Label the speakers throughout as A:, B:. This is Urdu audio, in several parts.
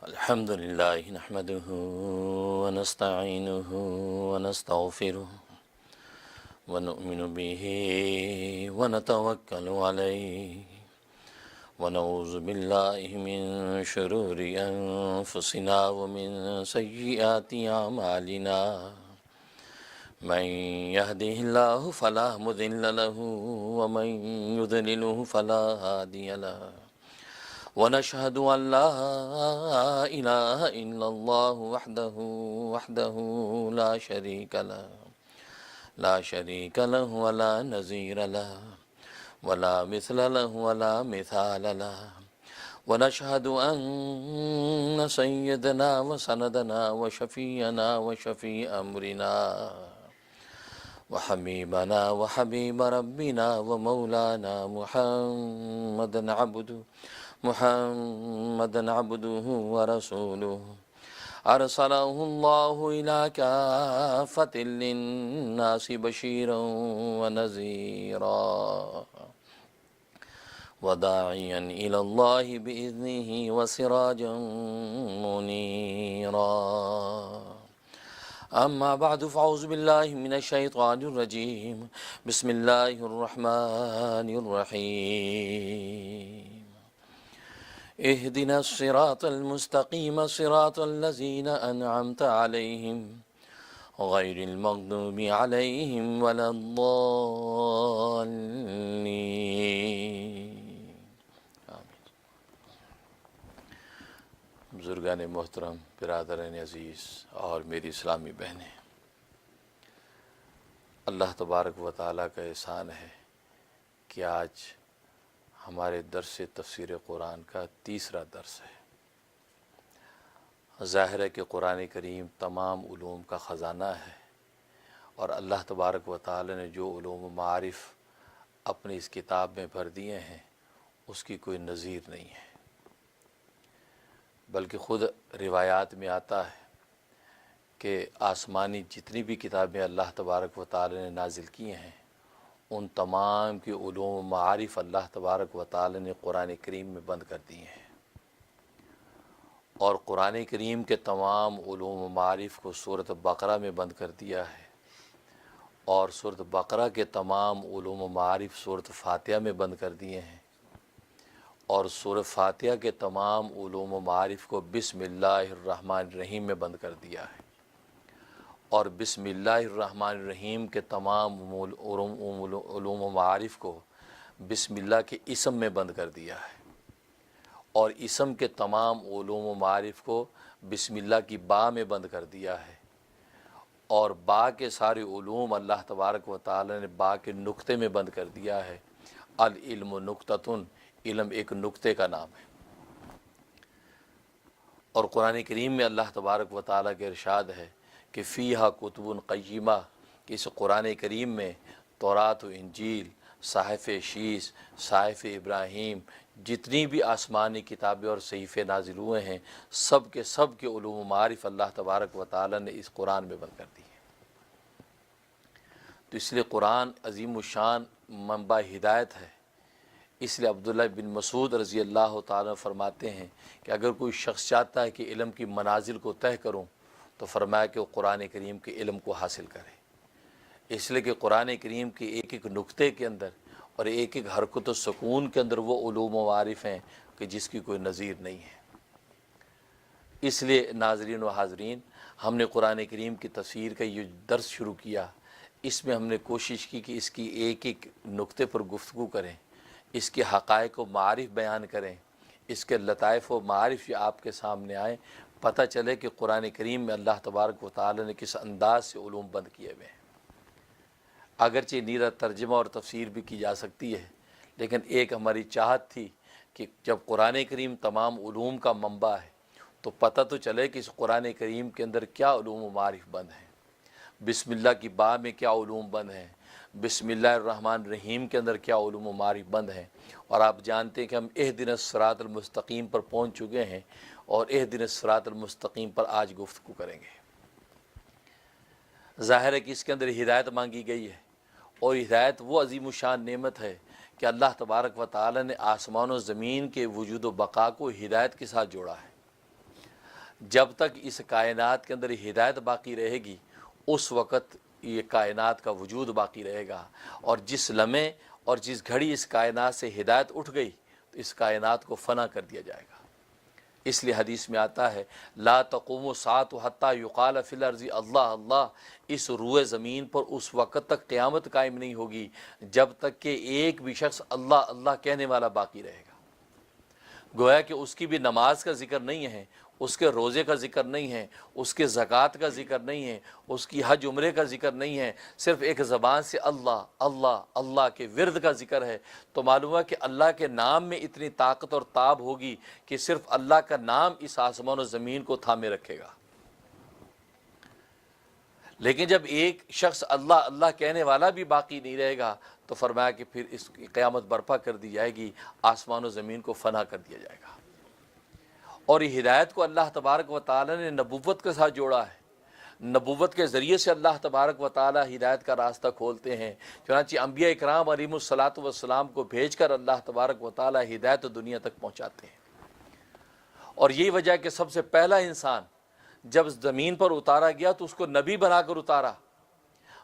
A: الحمد لله نحمده ونستعينه ونستغفره ونؤمن به ونتوكل عليه ونعوذ بالله من شرور أنفسنا ومن سيئات أعمالنا من يهده الله فلا مضل له ومن يضلله فلا هادي له ونشهد أن لا إله إلا الله وحده لا شريك له ولا نظير له ولا مثل له ولا مثال له ونشهد أن سيدنا وسندنا وشفينا وشفيع أمرنا وحبيبنا وحبيب ربنا ومولانا محمدا عبده ورسوله أرسله الله إلى كافة للناس بشيرا ونذيرا وداعيا إلى الله بإذنه وسراجا منيرا أما بعد فأعوذ بالله من الشيطان الرجيم بسم الله الرحمن الرحيم اهدنا الصراط المستقيم صراط الذين أنعمت عليهم غير المغضوب عليهم ولا الضالين آمین۔ بزرگان محترم، برادران عزیز اور میری اسلامی بہنیں، اللہ تبارک و تعالیٰ کا احسان ہے کہ آج ہمارے درس تفسیر قرآن کا تیسرا درس ہے۔ ظاہر ہے کہ قرآن کریم تمام علوم کا خزانہ ہے، اور اللہ تبارک و تعالی نے جو علوم و معارف اپنی اس کتاب میں بھر دیے ہیں اس کی کوئی نظیر نہیں ہے، بلکہ خود روایات میں آتا ہے کہ آسمانی جتنی بھی کتابیں اللہ تبارک و تعالی نے نازل کی ہیں ان تمام کی علوم و معارف اللہ تبارک و تعالی نے قرآن کریم میں بند کر دیے ہیں، اور قرآن کریم کے تمام علوم و معارف کو سورۃ بقرہ میں بند کر دیا ہے، اور سورۃ بقرہ کے تمام علوم و معارف سورۃ فاتحہ میں بند کر دیے ہیں، اور سورۃ فاتحہ کے تمام علوم و معارف کو بسم اللہ الرحمن الرحیم میں بند کر دیا ہے، اور بسم اللہ الرحمن الرحیم کے تمام علوم و معارف کو بسم اللہ کے اسم میں بند کر دیا ہے، اور اسم کے تمام علوم و معارف کو بسم اللہ کی با میں بند کر دیا ہے، اور با کے سارے علوم اللہ تبارک و تعالی نے با کے نقطے میں بند کر دیا ہے۔ العلم نقطۃ، علم ایک نقطے کا نام ہے۔ اور قرآن کریم میں اللہ تبارک و تعالیٰ کے ارشاد ہے کہ فیہا کتب قیمہ، کہ اس قرآن کریم میں تورات و انجیل، صحائف شیس، صحائف ابراہیم، جتنی بھی آسمانی کتابیں اور صحیفے نازل ہوئے ہیں سب کے علوم و معارف اللہ تبارک و تعالیٰ نے اس قرآن میں بند کر دی ہے۔ تو اس لیے قرآن عظیم الشان منبع ہدایت ہے۔ اس لیے عبداللہ بن مسعود رضی اللہ تعالیٰ فرماتے ہیں کہ اگر کوئی شخص چاہتا ہے کہ علم کی منازل کو طے کروں تو فرمایا کہ وہ قرآن کریم کے علم کو حاصل کرے، اس لیے کہ قرآن کریم کے ایک ایک نقطے کے اندر اور ایک ایک حرکت و سکون کے اندر وہ علوم و معارف ہیں کہ جس کی کوئی نظیر نہیں ہے۔ اس لیے ناظرین و حاضرین، ہم نے قرآن کریم کی تفسیر کا یہ درس شروع کیا، اس میں ہم نے کوشش کی کہ اس کی ایک ایک نقطے پر گفتگو کریں، اس کے حقائق و معارف بیان کریں، اس کے لطائف و معارف یہ آپ کے سامنے آئیں، پتہ چلے کہ قرآن کریم میں اللہ تبارک و تعالی نے کس انداز سے علوم بند کیے ہوئے ہیں۔ اگرچہ نیرا ترجمہ اور تفسیر بھی کی جا سکتی ہے، لیکن ایک ہماری چاہت تھی کہ جب قرآن کریم تمام علوم کا منبع ہے تو پتہ تو چلے کہ اس قرآن کریم کے اندر کیا علوم و معارف بند ہیں، بسم اللہ کی با میں کیا علوم بند ہیں، بسم اللہ الرحمن الرحیم کے اندر کیا علوم و معارف بند ہیں۔ اور آپ جانتے ہیں کہ ہم اہدنا الصراط المستقیم پر پہنچ چکے ہیں، اور اہدنا الصراط المستقیم پر آج گفتگو کریں گے۔ ظاہر ہے کہ اس کے اندر ہدایت مانگی گئی ہے، اور ہدایت وہ عظیم الشان نعمت ہے کہ اللہ تبارک و تعالی نے آسمان و زمین کے وجود و بقا کو ہدایت کے ساتھ جوڑا ہے۔ جب تک اس کائنات کے اندر ہدایت باقی رہے گی اس وقت یہ کائنات کا وجود باقی رہے گا، اور جس لمحے اور جس گھڑی اس کائنات سے ہدایت اٹھ گئی تو اس کائنات کو فنا کر دیا جائے گا۔ اس لیے حدیث میں آتا ہے لا تقوم الساعة حتى يقال في الارض اللہ اللہ، اس روئے زمین پر اس وقت تک قیامت قائم نہیں ہوگی جب تک کہ ایک بھی شخص اللہ اللہ کہنے والا باقی رہے گا۔ گویا کہ اس کی بھی نماز کا ذکر نہیں ہے، اس کے روزے کا ذکر نہیں ہے، اس کے زکوٰۃ کا ذکر نہیں ہے، اس کی حج عمرے کا ذکر نہیں ہے، صرف ایک زبان سے اللہ اللہ اللہ کے ورد کا ذکر ہے۔ تو معلوم ہے کہ اللہ کے نام میں اتنی طاقت اور تاب ہوگی کہ صرف اللہ کا نام اس آسمان و زمین کو تھامے رکھے گا۔ لیکن جب ایک شخص اللہ اللہ کہنے والا بھی باقی نہیں رہے گا تو فرمایا کہ پھر اس کی قیامت برپا کر دی جائے گی، آسمان و زمین کو فنا کر دیا جائے گا۔ اور یہ ہدایت کو اللہ تبارک و تعالی نے نبوت کے ساتھ جوڑا ہے، نبوت کے ذریعے سے اللہ تبارک و تعالی ہدایت کا راستہ کھولتے ہیں۔ چنانچہ انبیاء اکرام علیہم الصلاۃ والسلام کو بھیج کر اللہ تبارک و تعالی ہدایت دنیا تک پہنچاتے ہیں۔ اور یہی وجہ ہے کہ سب سے پہلا انسان جب زمین پر اتارا گیا تو اس کو نبی بنا کر اتارا۔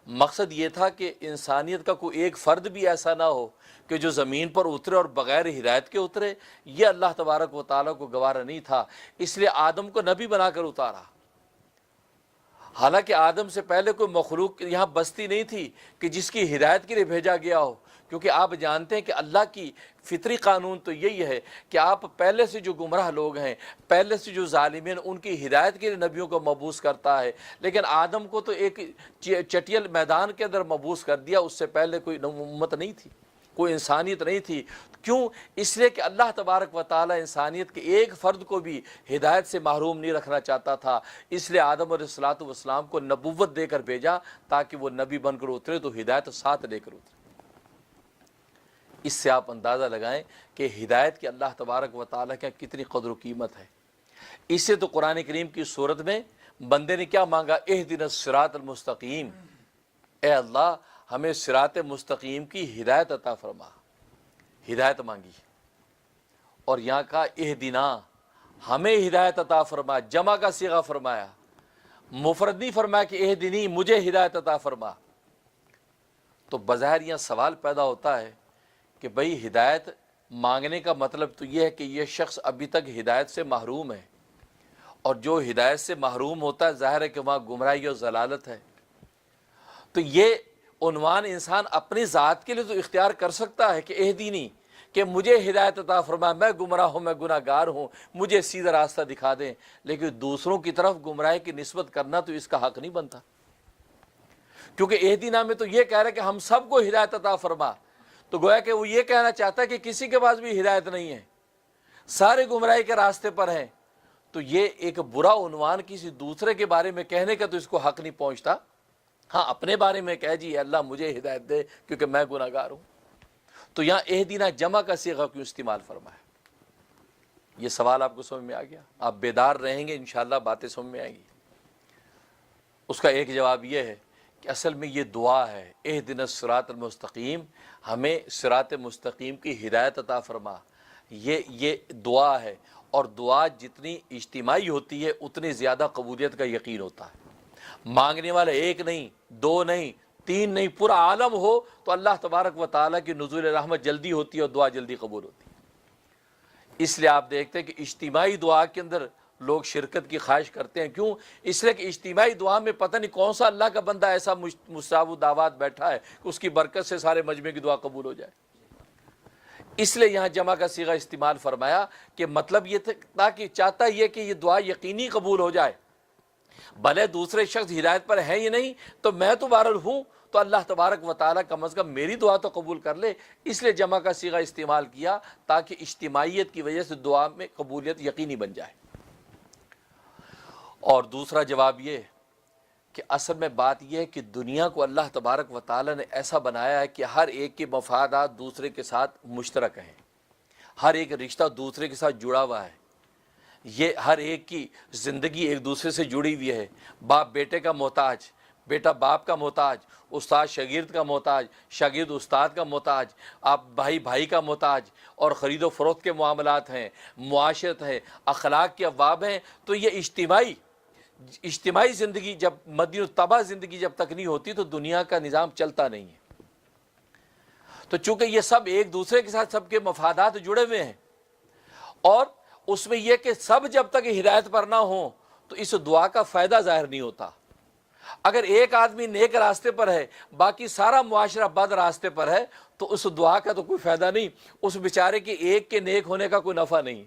A: مقصد یہ تھا کہ انسانیت کا کوئی ایک فرد بھی ایسا نہ ہو کہ جو زمین پر اترے اور بغیر ہدایت کے اترے، یہ اللہ تبارک و تعالیٰ کو گوارا نہیں تھا، اس لیے آدم کو نبی بنا کر اتارا۔ حالانکہ آدم سے پہلے کوئی مخلوق یہاں بستی نہیں تھی کہ جس کی ہدایت کے لیے بھیجا گیا ہو، کیونکہ آپ جانتے ہیں کہ اللہ کی فطری قانون تو یہی ہے کہ آپ پہلے سے جو گمراہ لوگ ہیں، پہلے سے جو ظالمین، ان کی ہدایت کے لیے نبیوں کو مبعوث کرتا ہے۔ لیکن آدم کو تو ایک چٹیل میدان کے اندر مبعوث کر دیا، اس سے پہلے کوئی امت نہیں تھی، کوئی انسانیت نہیں تھی۔ کیوں؟ اس لیے کہ اللہ تبارک و تعالیٰ انسانیت کے ایک فرد کو بھی ہدایت سے محروم نہیں رکھنا چاہتا تھا، اس لیے آدم علیہ الصلوۃ والسلام کو نبوت دے کر بھیجا تاکہ وہ نبی بن کر اترے تو ہدایت ساتھ لے کر اترے۔ اس سے آپ اندازہ لگائیں کہ ہدایت کی اللہ تبارک و تعالیٰ کی کتنی قدر و قیمت ہے۔ اس سے تو قرآن کریم کی صورت میں بندے نے کیا مانگا؟ اہدنا الصراط المستقیم، اے اللہ ہمیں صراط مستقیم کی ہدایت عطا فرما، ہدایت مانگی۔ اور یہاں کا اہدنا، ہمیں ہدایت عطا فرما، جمع کا صیغہ فرمایا، مفرد نہیں فرمایا کہ اہدنی، مجھے ہدایت عطا فرما۔ تو بظاہر یہاں سوال پیدا ہوتا ہے کہ بھئی ہدایت مانگنے کا مطلب تو یہ ہے کہ یہ شخص ابھی تک ہدایت سے محروم ہے، اور جو ہدایت سے محروم ہوتا ہے ظاہر ہے کہ وہاں گمراہی اور ضلالت ہے۔ تو یہ عنوان انسان اپنی ذات کے لیے تو اختیار کر سکتا ہے کہ اہدینی، کہ مجھے ہدایت عطا فرما، میں گمراہ ہوں، میں گناہ گار ہوں، مجھے سیدھا راستہ دکھا دیں، لیکن دوسروں کی طرف گمراہی کی نسبت کرنا تو اس کا حق نہیں بنتا، کیونکہ اہدینا میں تو یہ کہہ رہا ہے کہ ہم سب کو ہدایت عطا فرما، تو گویا کہ وہ یہ کہنا چاہتا ہے کہ کسی کے پاس بھی ہدایت نہیں ہے، سارے گمراہی کے راستے پر ہیں۔ تو یہ ایک برا عنوان کسی دوسرے کے بارے میں کہنے کا تو اس کو حق نہیں پہنچتا۔ ہاں اپنے بارے میں کہہ جی اللہ مجھے ہدایت دے کیونکہ میں گناہ گار ہوں۔ تو یہاں اہدینا جمع کا صیغہ کیوں استعمال فرمایا؟ یہ سوال آپ کو سمجھ میں آ گیا؟ آپ بیدار رہیں گے انشاءاللہ باتیں سمجھ میں آئیں گی۔ اس کا ایک جواب یہ ہے کہ اصل میں یہ دعا ہے، اہدنا الصراط المستقیم، ہمیں صراط مستقیم کی ہدایت عطا فرما، یہ دعا ہے۔ اور دعا جتنی اجتماعی ہوتی ہے اتنی زیادہ قبولیت کا یقین ہوتا ہے۔ مانگنے والا ایک نہیں، دو نہیں، تین نہیں، پورا عالم ہو تو اللہ تبارک و تعالیٰ کی نزول رحمت جلدی ہوتی ہے اور دعا جلدی قبول ہوتی ہے۔ اس لیے آپ دیکھتے ہیں کہ اجتماعی دعا کے اندر لوگ شرکت کی خواہش کرتے ہیں۔ کیوں؟ اس لیے کہ اجتماعی دعا میں پتہ نہیں کون سا اللہ کا بندہ ایسا مستجاب الدعوات بیٹھا ہے کہ اس کی برکت سے سارے مجمع کی دعا قبول ہو جائے۔ اس لیے یہاں جمع کا صیغہ استعمال فرمایا کہ مطلب یہ تھا کہ چاہتا یہ کہ یہ دعا یقینی قبول ہو جائے، بھلے دوسرے شخص ہدایت پر ہیں یا نہیں، تو میں تو بہرحال ہوں، تو اللہ تبارک و تعالیٰ کم از کم میری دعا تو قبول کر لے۔ اس لیے جمع کا صیغہ استعمال کیا تاکہ اجتماعیت کی وجہ سے دعا میں قبولیت یقینی بن جائے۔ اور دوسرا جواب یہ کہ اصل میں بات یہ ہے کہ دنیا کو اللہ تبارک و تعالیٰ نے ایسا بنایا ہے کہ ہر ایک کے مفادات دوسرے کے ساتھ مشترک ہیں، ہر ایک رشتہ دوسرے کے ساتھ جڑا ہوا ہے، یہ ہر ایک کی زندگی ایک دوسرے سے جڑی ہوئی ہے۔ باپ بیٹے کا محتاج، بیٹا باپ کا محتاج، استاد شاگرد کا محتاج، شاگرد استاد کا محتاج، آپ بھائی بھائی کا محتاج، اور خرید و فروخت کے معاملات ہیں، معاشرت ہے، اخلاق کے ابواب ہیں، تو یہ اجتماعی زندگی جب مدنی الطبع زندگی جب تک نہیں ہوتی تو دنیا کا نظام چلتا نہیں ہے۔ تو چونکہ یہ سب ایک دوسرے کے ساتھ سب کے مفادات جڑے ہوئے ہیں، اور اس میں یہ کہ سب جب تک ہدایت پر نہ ہوں تو اس دعا کا فائدہ ظاہر نہیں ہوتا۔ اگر ایک آدمی نیک راستے پر ہے، باقی سارا معاشرہ بد راستے پر ہے، تو اس دعا کا تو کوئی فائدہ نہیں، اس بیچارے کے ایک کے نیک ہونے کا کوئی نفع نہیں۔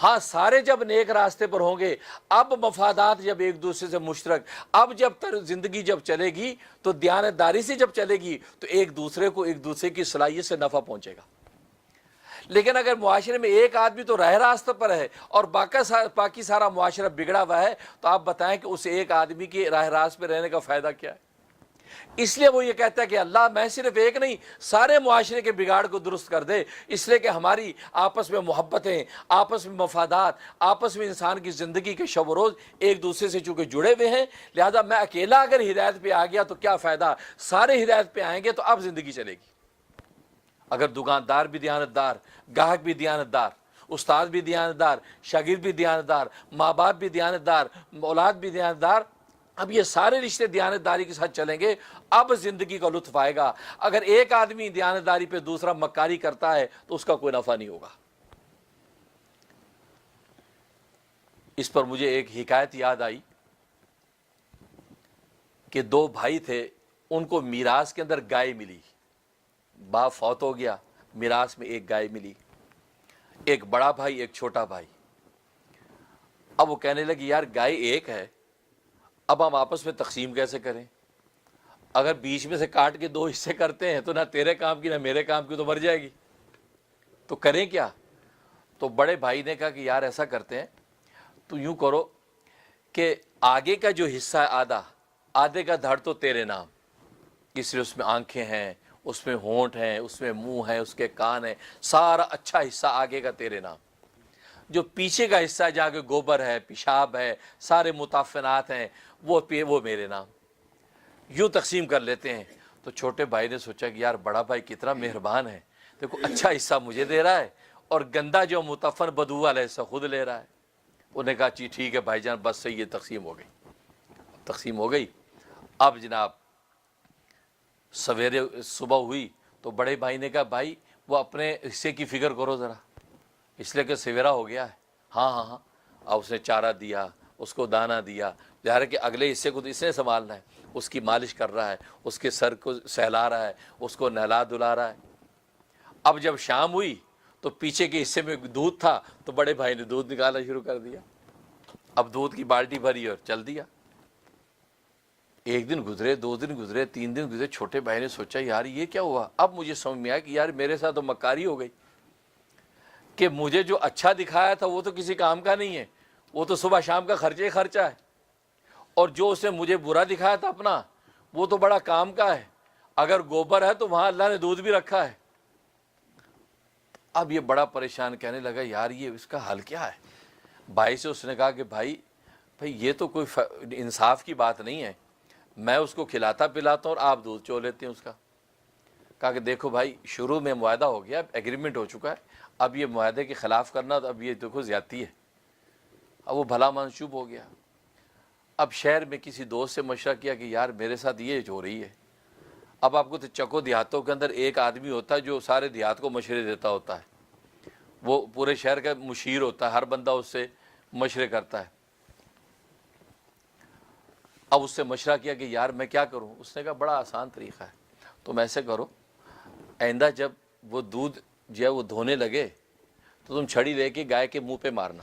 A: ہاں، سارے جب نیک راستے پر ہوں گے، اب مفادات جب ایک دوسرے سے مشترک، اب جب زندگی جب چلے گی تو دیانتداری سے جب چلے گی تو ایک دوسرے کو ایک دوسرے کی صلاحیت سے نفع پہنچے گا۔ لیکن اگر معاشرے میں ایک آدمی تو راہ راستہ پر ہے اور باقی سارا معاشرہ بگڑا ہوا ہے، تو آپ بتائیں کہ اس ایک آدمی کے راہ راست پہ رہنے کا فائدہ کیا ہے؟ اس لیے وہ یہ کہتا ہے کہ اللہ میں صرف ایک نہیں، سارے معاشرے کے بگاڑ کو درست کر دے، اس لیے کہ ہماری آپس میں محبتیں، آپس میں مفادات، آپس میں انسان کی زندگی کے شب و روز ایک دوسرے سے چونکہ جڑے ہوئے ہیں، لہذا میں اکیلا اگر ہدایت پہ آ گیا تو کیا فائدہ، سارے ہدایت پہ آئیں گے تو اب زندگی چلے گی۔ اگر دکاندار بھی دیانتدار، گاہک بھی دیانتدار، استاد بھی دیانتدار، شاگرد بھی دیانتدار، ماں باپ بھی دیانتدار، اولاد بھی دیانتدار، اب یہ سارے رشتے دیانتداری کے ساتھ چلیں گے، اب زندگی کا لطف آئے گا۔ اگر ایک آدمی دیانتداری پہ دوسرا مکاری کرتا ہے تو اس کا کوئی نفع نہیں ہوگا۔ اس پر مجھے ایک حکایت یاد آئی کہ دو بھائی تھے، ان کو میراث کے اندر گائے ملی، باپ فوت ہو گیا، میراث میں ایک گائے ملی، ایک بڑا بھائی ایک چھوٹا بھائی۔ اب وہ کہنے لگے یار گائے ایک ہے، اب ہم آپس میں تقسیم کیسے کریں؟ اگر بیچ میں سے کاٹ کے دو حصے کرتے ہیں تو نہ تیرے کام کی نہ میرے کام کی، تو مر جائے گی، تو کریں کیا؟ تو بڑے بھائی نے کہا کہ یار ایسا کرتے ہیں، تو یوں کرو کہ آگے کا جو حصہ ہے آدھے کا دھڑ تو تیرے نام، اس لیے اس میں آنکھیں ہیں، اس میں ہونٹ ہیں، اس میں منہ ہے، اس کے کان ہیں، سارا اچھا حصہ آگے کا تیرے نام۔ جو پیچھے کا حصہ جا کے گوبر ہے، پیشاب ہے، سارے متعفنات ہیں، وہ میرے نام۔ یوں تقسیم کر لیتے ہیں۔ تو چھوٹے بھائی نے سوچا کہ یار بڑا بھائی کتنا مہربان ہے، دیکھو اچھا حصہ مجھے دے رہا ہے اور گندا جو متعفن بدبو والا حصہ خود لے رہا ہے۔ انہوں نے کہا جی ٹھیک ہے بھائی جان، بس صحیح ہے، تقسیم ہو گئی۔ اب جناب سویرے صبح ہوئی تو بڑے بھائی نے کہا بھائی وہ اپنے حصے کی فکر کرو ذرا، اس لیے کہ سویرا ہو گیا ہے۔ ہاں اب اس نے چارہ دیا، اس کو دانہ دیا، ظاہر ہے کہ اگلے حصے کو تو اس نے سنبھالنا ہے، اس کی مالش کر رہا ہے، اس کے سر کو سہلا رہا ہے، اس کو نہلا دھلا رہا ہے۔ اب جب شام ہوئی تو پیچھے کے حصے میں دودھ تھا تو بڑے بھائی نے دودھ نکالنا شروع کر دیا، اب دودھ کی بالٹی بھری اور چل دیا۔ ایک دن گزرے، 2 دن گزرے، 3 دن گزرے، چھوٹے بھائی نے سوچا یار یہ کیا ہوا؟ اب مجھے سمجھ میں آیا کہ یار میرے ساتھ تو مکاری ہو گئی، کہ مجھے جو اچھا دکھایا تھا وہ تو کسی کام کا نہیں ہے، وہ تو صبح شام کا خرچہ ہے، اور جو اس نے مجھے برا دکھایا تھا اپنا، وہ تو بڑا کام کا ہے، اگر گوبر ہے تو وہاں اللہ نے دودھ بھی رکھا ہے۔ اب یہ بڑا پریشان، کہنے لگا یار یہ اس کا حل کیا ہے؟ بھائی سے اس نے کہا کہ بھائی یہ تو کوئی انصاف کی بات نہیں ہے، میں اس کو کھلاتا پلاتا ہوں اور آپ دودھ چو لیتے ہیں اس کا۔ کہا کہ دیکھو بھائی شروع میں معاہدہ ہو گیا، ایگریمنٹ ہو چکا ہے، اب یہ معاہدے کے خلاف کرنا تو اب یہ دیکھو زیادتی ہے۔ اب وہ بھلا منسوب ہو گیا۔ اب شہر میں کسی دوست سے مشورہ کیا کہ یار میرے ساتھ یہ ہو رہی ہے۔ اب آپ کو تو چکو دیہاتوں کے اندر ایک آدمی ہوتا ہے جو سارے دیہات کو مشورے دیتا ہوتا ہے، وہ پورے شہر کا مشیر ہوتا ہے، ہر بندہ اس سے مشورے کرتا ہے۔ اب اس سے مشورہ کیا کہ یار میں کیا کروں؟ اس نے کہا بڑا آسان طریقہ ہے، تم ایسے کرو، آئندہ جب وہ دودھ جو ہے وہ دھونے لگے تو تم چھڑی لے کے گائے کے منہ پہ مارنا۔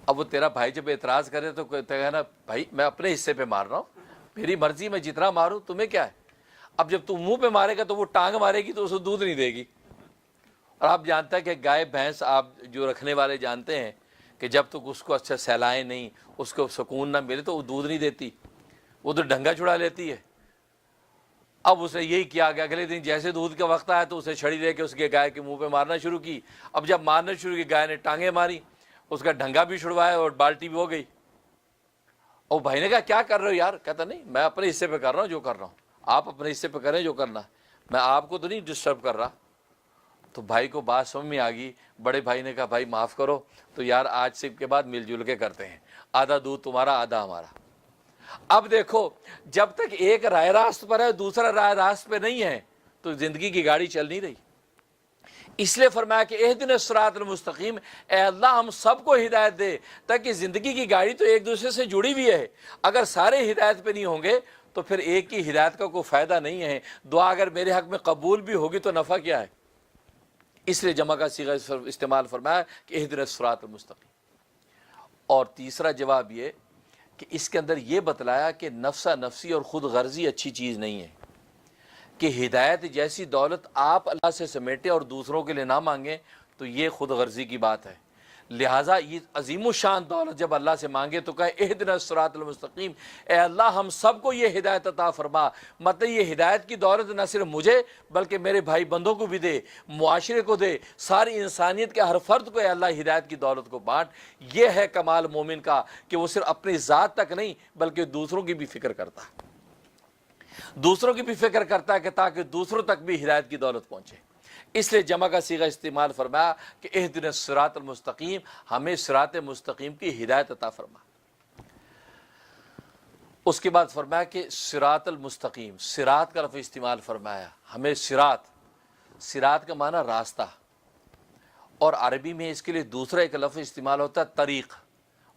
A: اب وہ تیرا بھائی جب اعتراض کرے تو کہنا بھائی میں اپنے حصے پہ مار رہا ہوں، میری مرضی، میں جتنا ماروں، تمہیں کیا ہے؟ اب جب تم منہ پہ مارے گا تو وہ ٹانگ مارے گی تو اسے دودھ نہیں دے گی۔ اور آپ جانتا ہے کہ گائے بھینس آپ جو رکھنے والے جانتے ہیں کہ جب تک اس کو اچھا سہلائیں نہیں، اس کو سکون نہ ملے تو وہ دودھ نہیں دیتی، وہ تو ڈنگا چھڑا لیتی ہے۔ اب اسے یہی کیا کہ اگلے دن جیسے دودھ کا وقت آیا تو اسے چھڑی لے کے اس کے گائے کے منہ پہ مارنا شروع کی۔ اب جب مارنا شروع کی، گائے نے ٹانگیں ماری، اس کا ڈھنگا بھی چھڑوایا اور بالٹی بھی ہو گئی۔ اور بھائی نے کہا کیا کر رہے ہو یار؟ کہتا نہیں میں اپنے حصے پہ کر رہا ہوں جو کر رہا ہوں، آپ اپنے حصے پہ کریں جو کرنا ہے، میں آپ کو تو نہیں ڈسٹرب کر رہا۔ تو بھائی کو بات سمجھ میں آ گئی۔ بڑے بھائی نے کہا بھائی معاف کرو، تو یار آج سے کے بعد مل جل کے کرتے ہیں، آدھا دودھ تمہارا آدھا ہمارا۔ اب دیکھو جب تک ایک رائے راست پر ہے دوسرا رائے راست پہ نہیں ہے تو زندگی کی گاڑی چل نہیں رہی۔ اس لیے فرمایا کہ اہدنا الصراط المستقیم، اے اللہ ہم سب کو ہدایت دے، تاکہ زندگی کی گاڑی تو ایک دوسرے سے جڑی ہوئی ہے، اگر سارے ہدایت پہ نہیں ہوں گے تو پھر ایک کی ہدایت کا کوئی فائدہ نہیں ہے۔ دعا اگر میرے حق میں قبول بھی ہوگی تو نفع کیا ہے؟ اس لیے جمع کا صیغہ استعمال فرمایا کہ اہدنا الصراط المستقیم۔ اور تیسرا جواب یہ کہ اس کے اندر یہ بتلایا کہ نفسہ نفسی اور خود غرضی اچھی چیز نہیں ہے، کہ ہدایت جیسی دولت آپ اللہ سے سمیٹے اور دوسروں کے لیے نہ مانگیں تو یہ خود غرضی کی بات ہے۔ لہٰذا یہ عظیم الشان دولت جب اللہ سے مانگے تو کہے اہدنا الصراط المستقیم، اے اللہ ہم سب کو یہ ہدایت عطا فرما۔ مطلب یہ ہدایت کی دولت نہ صرف مجھے بلکہ میرے بھائی بندوں کو بھی دے، معاشرے کو دے، ساری انسانیت کے ہر فرد کو اے اللہ ہدایت کی دولت کو بانٹ۔ یہ ہے کمال مومن کا کہ وہ صرف اپنی ذات تک نہیں بلکہ دوسروں کی بھی فکر کرتا ہے، دوسروں کی بھی فکر کرتا ہے کہ تاکہ دوسروں تک بھی ہدایت کی دولت پہنچے۔ اس لیے جمع کا صیغہ استعمال فرمایا کہ اہدنا الصراط المستقیم، ہمیں صراط مستقیم کی ہدایت عطا فرما۔ اس کے بعد فرمایا کہ صراط المستقیم، صراط کا لفظ استعمال فرمایا، ہمیں صراط کا معنی راستہ، اور عربی میں اس کے لیے دوسرا ایک لفظ استعمال ہوتا ہے طریق،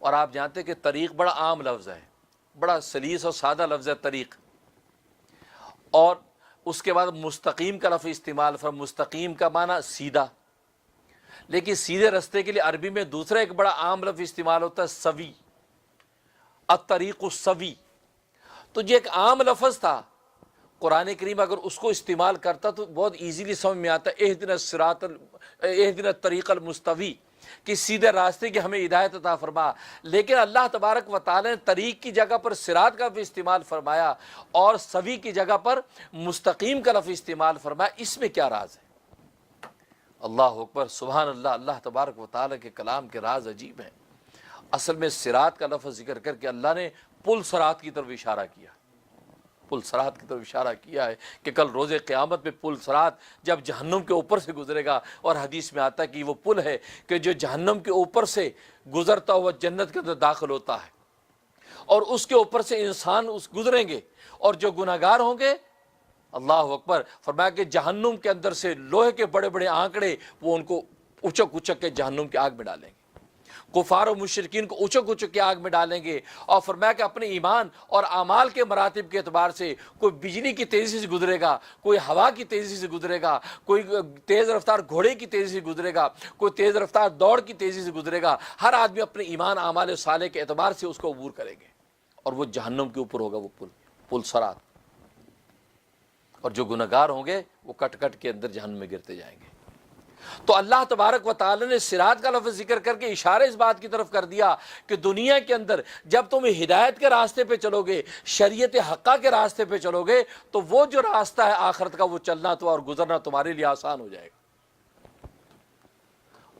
A: اور آپ جانتے ہیں کہ طریق بڑا عام لفظ ہے، بڑا سلیس اور سادہ لفظ ہے طریق۔ اور اس کے بعد مستقیم کا لفظ استعمال مستقیم کا معنی سیدھا، لیکن سیدھے رستے کے لیے عربی میں دوسرا ایک بڑا عام لفظ استعمال ہوتا ہے سوی، الطریق السوی۔ تو یہ ایک عام لفظ تھا، قرآن کریم اگر اس کو استعمال کرتا تو بہت ایزیلی سمجھ میں آتا ہے اہدنا الطریق المستوی، کہ سیدھے راستے کی ہمیں ہدایت عطا فرما۔ لیکن اللہ تبارک و تعالی نے طریق کی جگہ پر صراط کا بھی استعمال فرمایا اور سوی کی جگہ پر مستقیم کا لفظ استعمال فرمایا، اس میں کیا راز ہے؟ اللہ اکبر، سبحان اللہ، اللہ تبارک و تعالی کے کلام کے راز عجیب ہیں۔ اصل میں صراط کا لفظ ذکر کر کے اللہ نے پل صراط کی طرف اشارہ کیا، پل صراط کی طرف اشارہ کیا ہے کہ کل روز قیامت میں پل صراط جب جہنم کے اوپر سے گزرے گا، اور حدیث میں آتا ہے کہ وہ پل ہے کہ جو جہنم کے اوپر سے گزرتا ہوا جنت کے اندر داخل ہوتا ہے، اور اس کے اوپر سے انسان گزریں گے، اور جو گناہگار ہوں گے، اللہ اکبر، فرمایا کہ جہنم کے اندر سے لوہے کے بڑے بڑے آنکڑے وہ ان کو اچک اچک کے جہنم کی آگ میں ڈالیں گے، کفار و مشرکین کو اچک اچک کے آگ میں ڈالیں گے۔ اور فرمایا کہ اپنے ایمان اور اعمال کے مراتب کے اعتبار سے کوئی بجلی کی تیزی سے گزرے گا، کوئی ہوا کی تیزی سے گزرے گا، کوئی تیز رفتار گھوڑے کی تیزی سے گزرے گا، کوئی تیز رفتار دوڑ کی تیزی سے گزرے گا۔ ہر آدمی اپنے ایمان اعمال صالح کے اعتبار سے اس کو عبور کریں گے، اور وہ جہنم کے اوپر ہوگا وہ پل صراط، اور جو گنہگار ہوں گے وہ کٹ کٹ کے اندر جہنم میں گرتے جائیں گے۔ تو اللہ تبارک و تعالی نے صراط کا لفظ ذکر کر کے اشارہ اس بات کی طرف کر دیا کہ دنیا کے اندر جب تم ہدایت کے راستے پہ چلو گے، شریعت حقہ کے راستے پہ چلو گے، تو وہ جو راستہ ہے آخرت کا وہ چلنا تو اور گزرنا تمہارے لیے آسان ہو جائے گا۔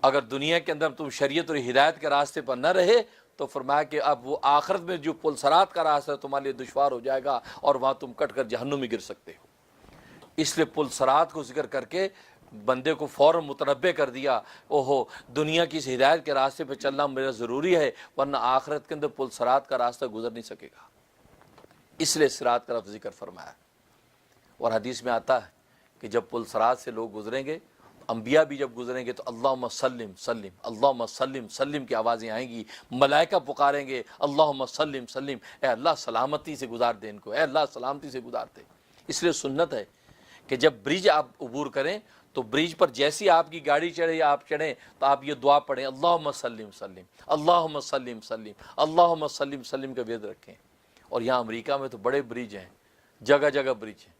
A: اگر دنیا کے اندر تم شریعت اور ہدایت کے راستے پر نہ رہے تو فرمایا کہ اب وہ آخرت میں جو پل صراط کا راستہ ہے تمہارے لیے دشوار ہو جائے گا، اور وہاں تم کٹ کر جہنم میں گر سکتے ہو۔ اس لیے پل صراط کو ذکر کر کے بندے کو فوراً متنبہ کر دیا، اوہو دنیا کی اس ہدایت کے راستے پہ چلنا میرا ضروری ہے، ورنہ آخرت کے اندر پل صراط کا راستہ گزر نہیں سکے گا۔ اس لیے صراط کا لفظ ذکر فرمایا۔ اور حدیث میں آتا ہے کہ جب پل صراط سے لوگ گزریں گے، انبیاء بھی جب گزریں گے تو اللہم سلم سلم، اللہم سلم سلم کی آوازیں آئیں گی، ملائکہ پکاریں گے اللہم سلم سلم، اے اللہ سلامتی سے گزار دے ان کو، اے اللہ سلامتی سے گزار دے۔ اس لیے سنت ہے کہ جب برج آپ عبور کریں تو برج پر جیسی آپ کی گاڑی چڑھے یا آپ چڑھیں تو آپ یہ دعا پڑھیں اللہم سلم سلم، اللہم سلم سلم، اللہم سلم سلم کا ورد رکھیں۔ اور یہاں امریکہ میں تو بڑے برج ہیں، جگہ جگہ برج ہیں،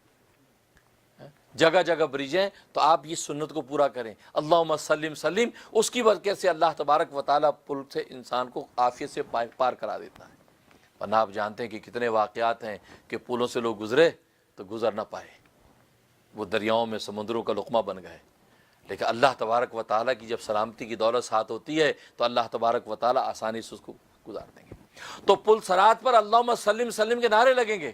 A: جگہ جگہ برج ہیں، تو آپ یہ سنت کو پورا کریں اللہم سلم سلم۔ اس کی وجہ سے اللہ تبارک و تعالیٰ پل سے انسان کو عافیت سے پار کرا دیتا ہے، ورنہ آپ جانتے ہیں کہ کتنے واقعات ہیں کہ پلوں سے لوگ گزرے تو گزر نہ پائے، وہ دریاؤں میں سمندروں کا لقمہ بن گئے۔ لیکن اللہ تبارک و تعالیٰ کی جب سلامتی کی دولت ساتھ ہوتی ہے تو اللہ تبارک و تعالیٰ آسانی سے اس کو گزار دیں گے۔ تو پل صراط پر اللہم سلم سلم کے نعرے لگیں گے،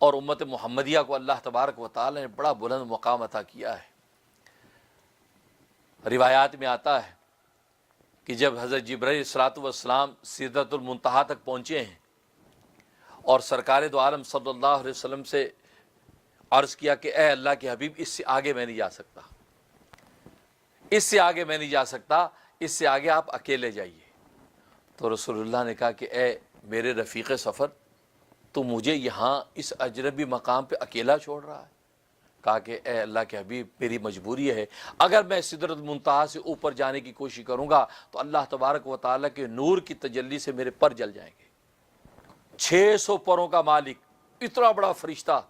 A: اور امت محمدیہ کو اللہ تبارک و تعالی نے بڑا بلند مقام عطا کیا ہے۔ روایات میں آتا ہے کہ جب حضرت جبرائیل علیہ الصلوۃ والسلام سدرۃ المنتہا تک پہنچے ہیں اور سرکار دو عالم صلی اللہ علیہ وسلم سے عرض کیا کہ اے اللہ کے حبیب، اس سے آگے میں نہیں جا سکتا، اس سے آگے میں نہیں جا سکتا، اس سے آگے آپ اکیلے جائیے۔ تو رسول اللہ نے کہا کہ اے میرے رفیق سفر، تو مجھے یہاں اس اجنبی مقام پہ اکیلا چھوڑ رہا ہے؟ کہا کہ اے اللہ کے حبیب، میری مجبوری ہے، اگر میں سدرۃ المنتہا سے اوپر جانے کی کوشش کروں گا تو اللہ تبارک و تعالیٰ کے نور کی تجلی سے میرے پر جل جائیں گے۔ 600 پروں کا مالک، اتنا بڑا فرشتہ،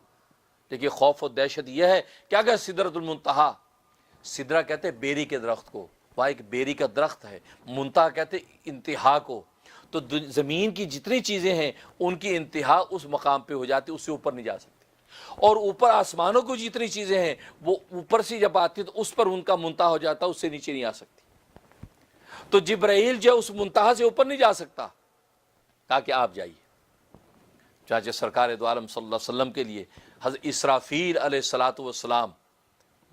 A: لیکن خوف و دہشت یہ ہے کہ اگر سدرۃ المنتہا، سدرہ کہتے ہیں بیری کے درخت کو، وہاں ایک بیری کا درخت ہے، منتہا کہتے ہیں انتہا کو، تو زمین کی جتنی چیزیں ہیں ان کی انتہا اس مقام پہ ہو جاتی، اس سے اوپر نہیں جا سکتی، اور اوپر آسمانوں کو جتنی چیزیں ہیں وہ اوپر سے جب آتی تو اس پر ان کا منتہا ہو جاتا، اس سے نیچے نہیں آ سکتی۔ تو جبرائیل جو اس منتہا سے اوپر نہیں جا سکتا، کہا کہ آپ جائیے۔ چاچے سرکار دو عالم صلی اللہ علیہ وسلم کے لیے حضرت اسرافیل علیہ الصلوۃ والسلام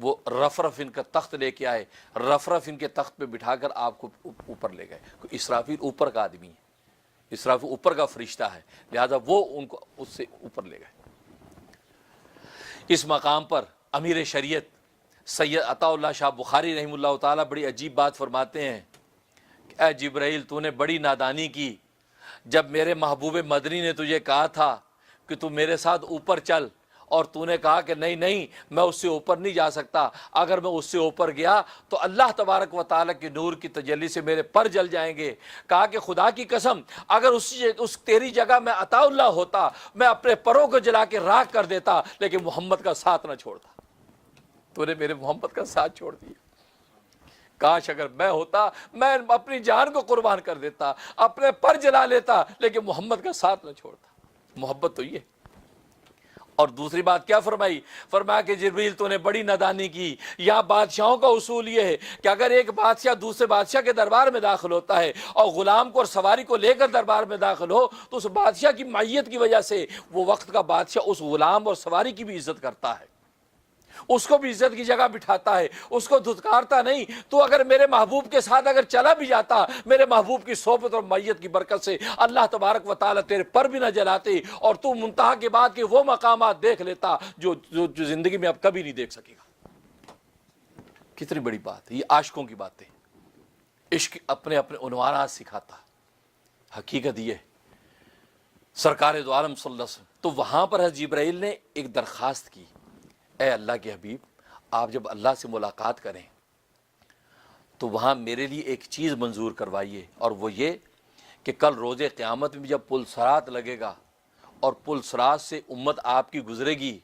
A: وہ رف رف ان کا تخت لے کے آئے، رف رف ان کے تخت پہ بٹھا کر آپ کو اوپر لے گئے۔ اسرافیل اوپر کا آدمی ہے، اسرافیل اوپر کا فرشتہ ہے، لہذا وہ ان کو اس سے اوپر لے گئے۔ اس مقام پر امیر شریعت سید عطا اللہ شاہ بخاری رحمہ اللہ تعالیٰ بڑی عجیب بات فرماتے ہیں کہ اے جبرائیل، تو نے بڑی نادانی کی جب میرے محبوب مدنی نے تجھے کہا تھا کہ تو میرے ساتھ اوپر چل، اور تو نے کہا کہ نہیں نہیں میں اس سے اوپر نہیں جا سکتا، اگر میں اس سے اوپر گیا تو اللہ تبارک و تعالیٰ کے نور کی تجلی سے میرے پر جل جائیں گے۔ کہا کہ خدا کی قسم، اگر اس تیری جگہ میں عطا اللہ ہوتا، میں اپنے پروں کو جلا کے راکھ کر دیتا، لیکن محمد کا ساتھ نہ چھوڑتا۔ تو نے میرے محمد کا ساتھ چھوڑ دیا، کاش اگر میں ہوتا میں اپنی جان کو قربان کر دیتا، اپنے پر جلا لیتا، لیکن محمد کا ساتھ نہ چھوڑتا۔ محبت تو یہ۔ اور دوسری بات کیا فرمائی؟ فرمایا کہ جبریل تو نے بڑی نادانی کی۔ یہاں بادشاہوں کا اصول یہ ہے کہ اگر ایک بادشاہ دوسرے بادشاہ کے دربار میں داخل ہوتا ہے اور غلام کو اور سواری کو لے کر دربار میں داخل ہو تو اس بادشاہ کی معیت کی وجہ سے وہ وقت کا بادشاہ اس غلام اور سواری کی بھی عزت کرتا ہے، اس کو بھی عزت کی جگہ بٹھاتا ہے، اس کو دھتکارتا نہیں۔ تو اگر میرے محبوب کے ساتھ اگر چلا بھی جاتا، میرے محبوب کی صحبت اور معیت کی برکت سے اللہ تبارک و تعالیٰ تیرے پر بھی نہ جلاتے، اور تو منتہا کے بعد کے وہ مقامات دیکھ لیتا جو زندگی میں اب کبھی نہیں دیکھ سکے گا۔ کتنی بڑی بات ہے یہ، عاشقوں کی باتیں۔ عشق اپنے اپنے عنوانات سکھاتا، حقیقت یہ سرکار دو عالم صلی اللہ علیہ وسلم۔ تو وہاں پر حضرت جبرائیل نے ایک درخواست کی، اے اللہ کے حبیب، آپ جب اللہ سے ملاقات کریں تو وہاں میرے لیے ایک چیز منظور کروائیے، اور وہ یہ کہ کل روز قیامت میں جب پل صراط لگے گا اور پل صراط سے امت آپ کی گزرے گی،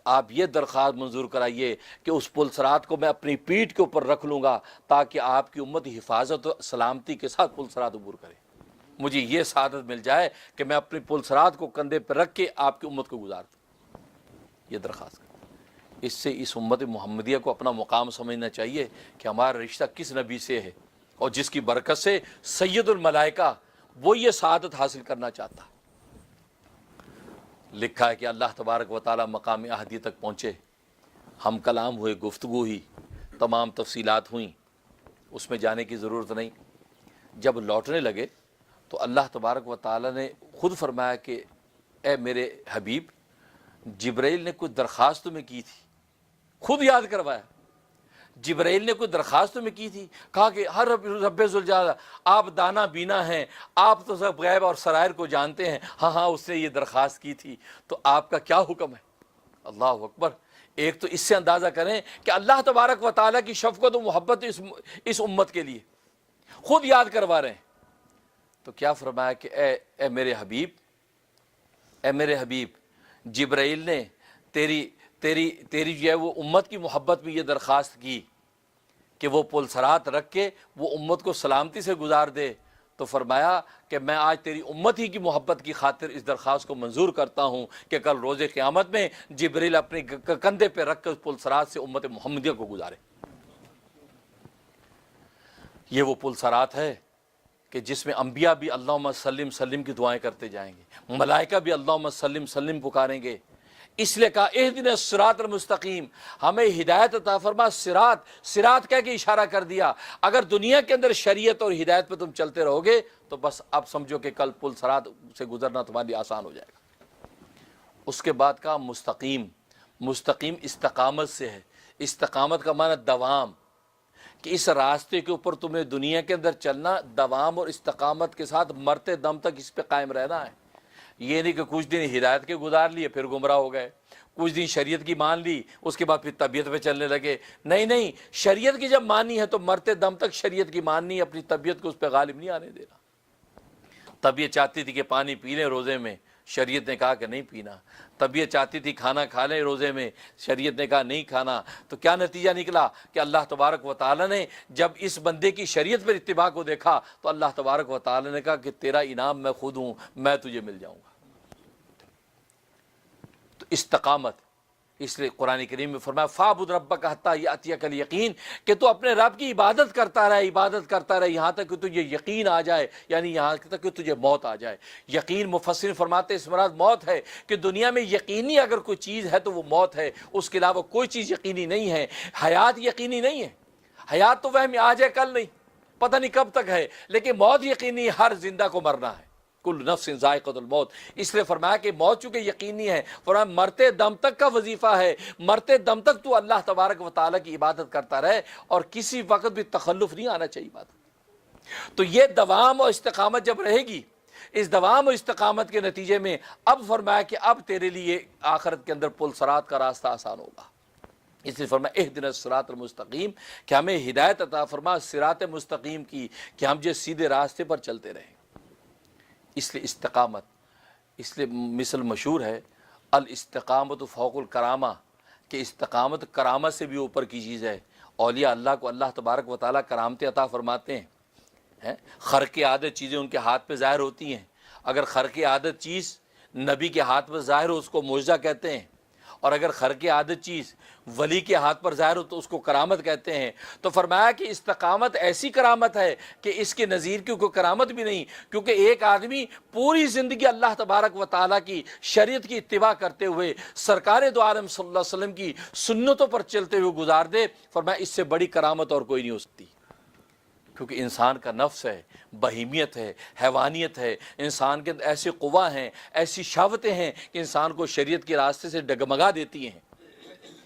A: آپ یہ درخواست منظور کرائیے کہ اس پل صراط کو میں اپنی پیٹھ کے اوپر رکھ لوں گا تاکہ آپ کی امت حفاظت و سلامتی کے ساتھ پل صراط عبور کرے۔ مجھے یہ سعادت مل جائے کہ میں اپنے پل صراط کو کندھے پر رکھ کے آپ کی امت کو گزار دوں، یہ درخواست کریں۔ اس سے اس امت محمدیہ کو اپنا مقام سمجھنا چاہیے کہ ہمارا رشتہ کس نبی سے ہے، اور جس کی برکت سے سید الملائکہ وہ یہ سعادت حاصل کرنا چاہتا۔ لکھا ہے کہ اللہ تبارک و تعالیٰ مقام احدی تک پہنچے، ہم کلام ہوئے، گفتگو ہوئی، تمام تفصیلات ہوئیں، اس میں جانے کی ضرورت نہیں۔ جب لوٹنے لگے تو اللہ تبارک و تعالیٰ نے خود فرمایا کہ اے میرے حبیب، جبرائیل نے کوئی درخواست تمہیں کی تھی، خود یاد کروایا۔ جبرائیل نے کوئی درخواست تمہیں کی تھی، کہا کہ ہر رب ذوالجلال، آپ دانا بینا ہیں، آپ تو سب غیب اور سرائر کو جانتے ہیں۔ ہاں ہاں اس نے یہ درخواست کی تھی، تو آپ کا کیا حکم ہے؟ اللہ اکبر۔ ایک تو اس سے اندازہ کریں کہ اللہ تبارک و تعالیٰ کی شفقت و محبت اس امت کے لیے خود یاد کروا رہے ہیں۔ تو کیا فرمایا کہ اے میرے حبیب، اے میرے حبیب، جبرائیل نے تیری جو ہے وہ امت کی محبت میں یہ درخواست کی کہ وہ پل صراط رکھ کے وہ امت کو سلامتی سے گزار دے، تو فرمایا کہ میں آج تیری امت ہی کی محبت کی خاطر اس درخواست کو منظور کرتا ہوں کہ کل روز قیامت میں جبرائیل اپنے کندھے پہ رکھ کر پل صراط سے امت محمدیہ کو گزارے۔ یہ وہ پل صراط ہے کہ جس میں انبیاء بھی اللہم سلم سلم کی دعائیں کرتے جائیں گے، ملائکہ بھی اللہم سلم سلم پکاریں گے۔ اس لیے کہا اہدنا الصراط المستقیم، ہمیں ہدایت عطا فرما۔ صراط کہہ کے اشارہ کر دیا، اگر دنیا کے اندر شریعت اور ہدایت پہ تم چلتے رہو گے تو بس اب سمجھو کہ کل پل صراط سے گزرنا تمہارے لیے آسان ہو جائے گا۔ اس کے بعد کہا مستقیم، مستقیم استقامت سے ہے۔ استقامت کا معنی دوام، کہ اس راستے کے اوپر تمہیں دنیا کے اندر چلنا دوام اور استقامت کے ساتھ مرتے دم تک اس پہ قائم رہنا ہے۔ یہ نہیں کہ کچھ دن ہدایت کے گزار لیے پھر گمراہ ہو گئے، کچھ دن شریعت کی مان لی اس کے بعد پھر طبیعت پہ چلنے لگے۔ نہیں، شریعت کی جب مانی ہے تو مرتے دم تک شریعت کی ماننی، اپنی طبیعت کو اس پہ غالب نہیں آنے دینا۔ طبیعت چاہتی تھی کہ پانی پی لیں روزے میں، شریعت نے کہا کہ نہیں پینا۔ طبیعت چاہتی تھی کھانا کھا لیں روزے میں، شریعت نے کہا نہیں کھانا۔ تو کیا نتیجہ نکلا کہ اللہ تبارک و تعالی نے جب اس بندے کی شریعت پر اتباع کو دیکھا تو اللہ تبارک و تعالی نے کہا کہ تیرا انعام میں خود ہوں، میں تجھے مل جاؤں گا۔ تو استقامت، اس لیے قرآن کریم میں فرمایا فَاعْبُدْ رَبَّكَ حَتَّىٰ يَأْتِيَكَ الْيَقِينُ، کہ تو اپنے رب کی عبادت کرتا رہے یہاں تک کہ تجھے یقین آ جائے، یعنی یہاں تک کہ تجھے موت آ جائے۔ یقین مفسر فرماتے اس مراد موت ہے، کہ دنیا میں یقینی اگر کوئی چیز ہے تو وہ موت ہے، اس کے علاوہ کوئی چیز یقینی نہیں ہے۔ حیات یقینی نہیں ہے، حیات تو وہم آج ہے کل نہیں، پتہ نہیں کب تک ہے، لیکن موت یقینی، ہر زندہ کو مرنا ہے۔ کل نفس ذائقۃ الموت، اس لیے فرمایا کہ موت چونکہ یقینی ہے، فرمایا مرتے دم تک کا وظیفہ ہے، مرتے دم تک تو اللہ تبارک و تعالیٰ کی عبادت کرتا رہے اور کسی وقت بھی تخلف نہیں آنا چاہیے عبادت۔ تو یہ دوام اور استقامت جب رہے گی، اس دوام اور استقامت کے نتیجے میں اب فرمایا کہ اب تیرے لیے آخرت کے اندر پل صراط کا راستہ آسان ہوگا۔ اس لیے فرمایا اہدنا الصراط المستقیم، کہ ہمیں ہدایت عطا فرما صراط مستقیم کی، کہ ہم جو سیدھے راستے پر چلتے رہیں۔ اس لیے استقامت، اس لیے مثل مشہور ہے الاستقامت فوق الکرامہ، کہ استقامت کرامت سے بھی اوپر کی چیز ہے۔ اولیاء اللہ کو اللہ تبارک و تعالیٰ کرامتیں عطا فرماتے ہیں۔ خرق عادت چیزیں ان کے ہاتھ پہ ظاہر ہوتی ہیں، اگر خرق عادت چیز نبی کے ہاتھ پر ظاہر ہو اس کو معجزہ کہتے ہیں، اور اگر خرق عادت چیز ولی کے ہاتھ پر ظاہر ہو تو اس کو کرامت کہتے ہیں۔ تو فرمایا کہ استقامت ایسی کرامت ہے کہ اس کے نظیر کی کوئی کرامت بھی نہیں، کیونکہ ایک آدمی پوری زندگی اللہ تبارک و تعالیٰ کی شریعت کی اتباع کرتے ہوئے سرکار دو عالم صلی اللہ علیہ وسلم کی سنتوں پر چلتے ہوئے گزار دے، فرمایا اس سے بڑی کرامت اور کوئی نہیں ہو سکتی۔ کیونکہ انسان کا نفس ہے، بہیمیت ہے، حیوانیت ہے، انسان کے اندر ایسے قوا ہیں، ایسی شہوتیں ہیں کہ انسان کو شریعت کے راستے سے ڈگمگا دیتی ہیں،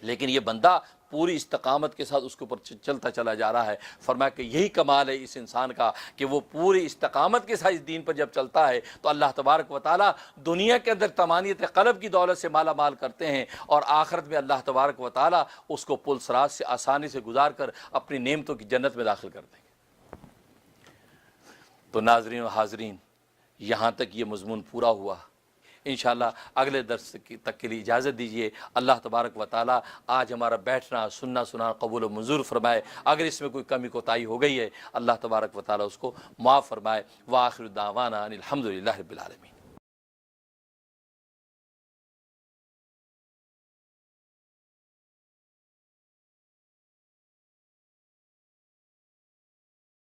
A: لیکن یہ بندہ پوری استقامت کے ساتھ اس کے اوپر چلتا چلا جا رہا ہے۔ فرمایا کہ یہی کمال ہے اس انسان کا کہ وہ پوری استقامت کے ساتھ اس دین پر جب چلتا ہے تو اللہ تبارک و تعالیٰ دنیا کے اندر طمانینت قلب کی دولت سے مالا مال کرتے ہیں، اور آخرت میں اللہ تبارک و تعالیٰ اس کو پل صراط سے آسانی سے گزار کر اپنی نعمتوں کی جنت میں داخل کر دیں گے۔ تو ناظرین و حاضرین، یہاں تک یہ مضمون پورا ہوا۔ انشاءاللہ اگلے درس تک کے لیے اجازت دیجیے۔ اللہ تبارک و تعالیٰ آج ہمارا بیٹھنا سننا سنانا قبول و منظور فرمائے۔ اگر اس میں کوئی کمی کوتاہی ہو گئی ہے اللہ تبارک و تعالیٰ اس کو معاف فرمائے۔ وآخر دعوانا ان الحمد للہ رب العالمین۔